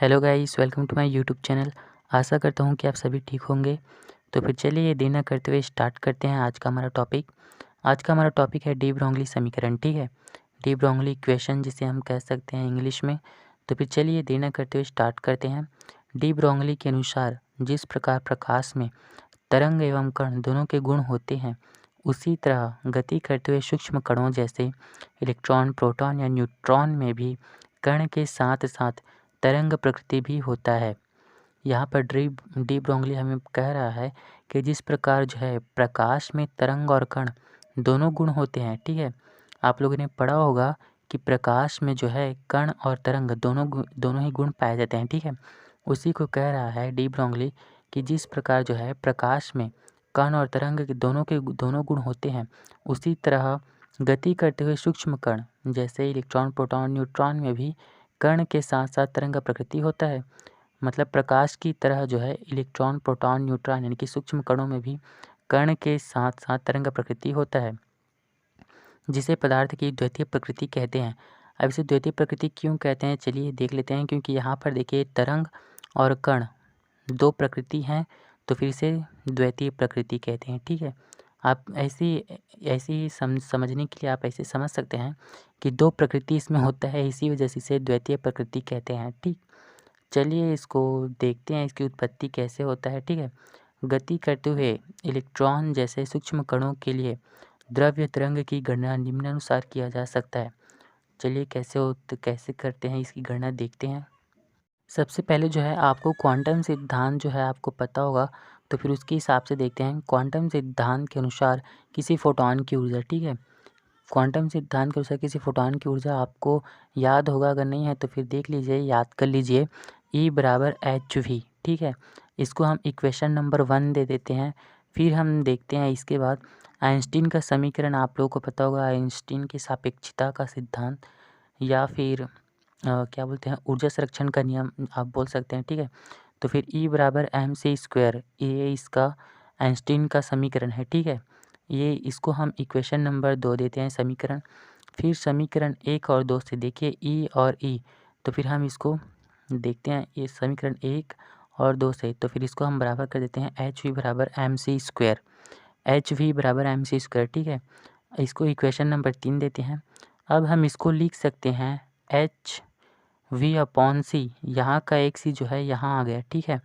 Hello guys, welcome to my YouTube channel. आशा करता हूँ कि आप सभी ठीक होंगे। तो फिर चलिए देर ना करते हुए स्टार्ट करते हैं आज का हमारा टॉपिक। आज का हमारा टॉपिक है डी ब्रोगली समीकरण। ठीक है, डी ब्रोगली इक्वेशन जिसे हम कह सकते हैं इंग्लिश में। तो फिर चलिए देर ना करते हुए स्टार्ट करते हैं। डी ब्रोगली के अनुसार जिस प्रकार प्रकाश में तरंग एवं कण दोनों के गुण होते हैं, उसी तरह गति करते हुए सूक्ष्म कणों जैसे इलेक्ट्रॉन, प्रोटॉन या न्यूट्रॉन में भी कण के साथ साथ तरंग प्रकृति भी होता है। यहाँ पर डी ब्रोगली हमें कह रहा है कि जिस प्रकार जो है प्रकाश में तरंग और कण दोनों गुण होते हैं। ठीक है, आप लोगों ने पढ़ा होगा कि प्रकाश में जो है कण और तरंग दोनों ही गुण पाए जाते हैं। ठीक है, उसी को कह रहा है डी ब्रोगली कि जिस प्रकार जो है प्रकाश में कण और तरंग के दोनों गुण होते हैं, उसी तरह गति करते हुए सूक्ष्म कण जैसे इलेक्ट्रॉन, प्रोटॉन, न्यूट्रॉन में भी कण के साथ साथ तरंग प्रकृति होता है। मतलब प्रकाश की तरह जो है इलेक्ट्रॉन, प्रोटॉन, न्यूट्रॉन यानी कि सूक्ष्म कणों में भी कण के साथ साथ तरंग प्रकृति होता है, जिसे पदार्थ की द्वितीय प्रकृति कहते हैं। अब इसे द्वितीय प्रकृति क्यों कहते हैं, चलिए देख लेते हैं। क्योंकि यहाँ पर देखिए तरंग और कण दो प्रकृति हैं, तो फिर इसे द्वितीय प्रकृति कहते हैं। ठीक है, आप ऐसी समझने के लिए आप ऐसे समझ सकते हैं कि दो प्रकृति इसमें होता है, इसी वजह से इसे द्वितीय प्रकृति कहते हैं। ठीक, चलिए इसको देखते हैं, इसकी उत्पत्ति कैसे होता है। ठीक है, गति करते हुए इलेक्ट्रॉन जैसे सूक्ष्म कणों के लिए द्रव्य तरंग की गणना निम्नानुसार किया जा सकता है। चलिए कैसे करते हैं, इसकी गणना देखते हैं। सबसे पहले जो है आपको क्वांटम सिद्धांत जो है आपको पता होगा, तो फिर उसके हिसाब से देखते हैं। क्वांटम सिद्धांत के अनुसार किसी फोटोन की ऊर्जा, ठीक है, क्वांटम सिद्धांत के अनुसार किसी फोटोन की ऊर्जा आपको याद होगा, अगर नहीं है तो फिर देख लीजिए, याद कर लीजिए। E बराबर hv। ठीक है, इसको हम इक्वेशन नंबर 1 दे देते हैं। फिर हम देखते हैं इसके बाद आइंस्टीन का समीकरण आप लोगों को पता होगा, आइंस्टीन की सापेक्षता का सिद्धांत या फिर क्या बोलते हैं, ऊर्जा संरक्षण का नियम आप बोल सकते हैं। ठीक है, तो फिर E बराबर mc², ये इसका आइंस्टीन का समीकरण है। ठीक है, ये इसको हम इक्वेशन नंबर 2 देते हैं समीकरण। फिर समीकरण 1 और 2 से देखिए E और E, तो फिर हम इसको देखते हैं ये समीकरण 1 और 2 से, तो फिर इसको हम बराबर कर देते हैं hv बराबर mc², hv बराबर mc²। ठीक है, इसको इक्वेशन नंबर 3 देते हैं। अब हम इसको लिख सकते हैं hv/c, यहाँ का एक सी जो है यहाँ आ गया। ठीक है,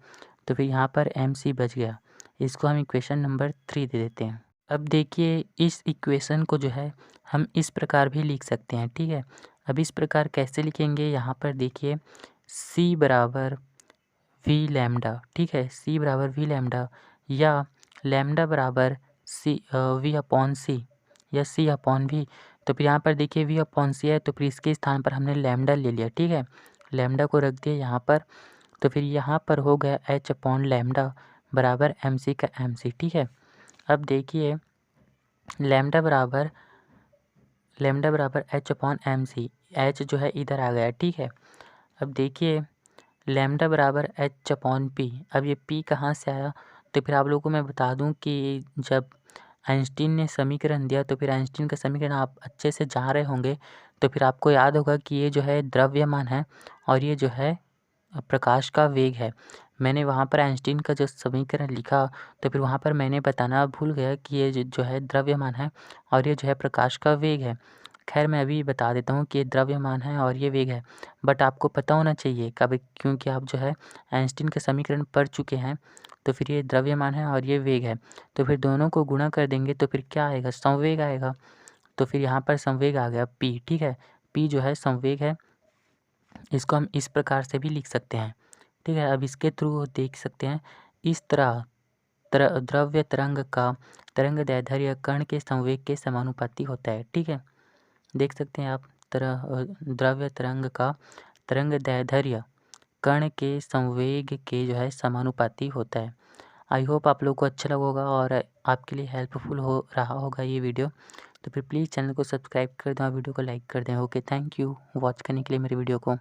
तो फिर यहाँ पर mc बच गया, इसको हम इक्वेशन नंबर 3 दे देते हैं। अब देखिए इस इक्वेशन को जो है हम इस प्रकार भी लिख सकते हैं। ठीक है, अब इस प्रकार कैसे लिखेंगे, यहाँ पर देखिए c बराबर वी लैम्डा। ठीक है, c बराबर वी लैम्डा या लैम्डा बराबर v/c या c/v। तो फिर यहाँ पर देखिए v/c है, तो फिर इसके स्थान पर हमने लैम्डा ले लिया। ठीक है, लैम्डा को रख दिया यहाँ पर, तो फिर यहाँ पर हो गया h/लैम्डा बराबर mc का mc। ठीक है, अब देखिए लैम्डा बराबर h/mc, h जो है इधर आ गया। ठीक है, अब देखिए लैम्डा बराबर h/p। अब ये p कहाँ से आया, तो फिर आप लोगों को मैं बता दूं कि जब आइंस्टीन ने समीकरण दिया, तो फिर आइंस्टीन का समीकरण आप अच्छे से जान रहे होंगे, तो फिर आपको याद होगा कि ये जो है द्रव्यमान है और ये जो है प्रकाश का वेग है। मैंने वहाँ पर आइंस्टीन का जो समीकरण लिखा, तो फिर वहाँ पर मैंने बताना भूल गया कि ये जो है द्रव्यमान है और ये जो है प्रकाश का वेग है। खैर मैं अभी बता देता हूँ कि ये द्रव्यमान है और ये वेग है, बट आपको पता होना चाहिए कभी, क्योंकि आप जो है आइंस्टीन के समीकरण पढ़ चुके हैं। तो फिर ये द्रव्यमान है और ये वेग है, तो फिर दोनों को गुणा कर देंगे तो फिर क्या आएगा, संवेग आएगा। तो फिर यहाँ पर संवेग आ गया p। ठीक है, p जो है संवेग है, इसको हम इस प्रकार से भी लिख सकते हैं। ठीक है, अब इसके थ्रू देख सकते हैं इस तरह द्रव्य तरंग का तरंग दैर्ध्य कण के संवेग के समानुपाती होता है। ठीक है, देख सकते हैं आप, द्रव्य तरंग का तरंग दैर्ध्य कण के संवेग के जो है समानुपाती होता है। आई होप आप लोग को अच्छा लगा होगा और आपके लिए हेल्पफुल हो रहा होगा ये वीडियो। तो फिर प्लीज़ चैनल को सब्सक्राइब कर दें और वीडियो को लाइक कर दें। ओके, थैंक यू वॉच करने के लिए मेरे वीडियो को।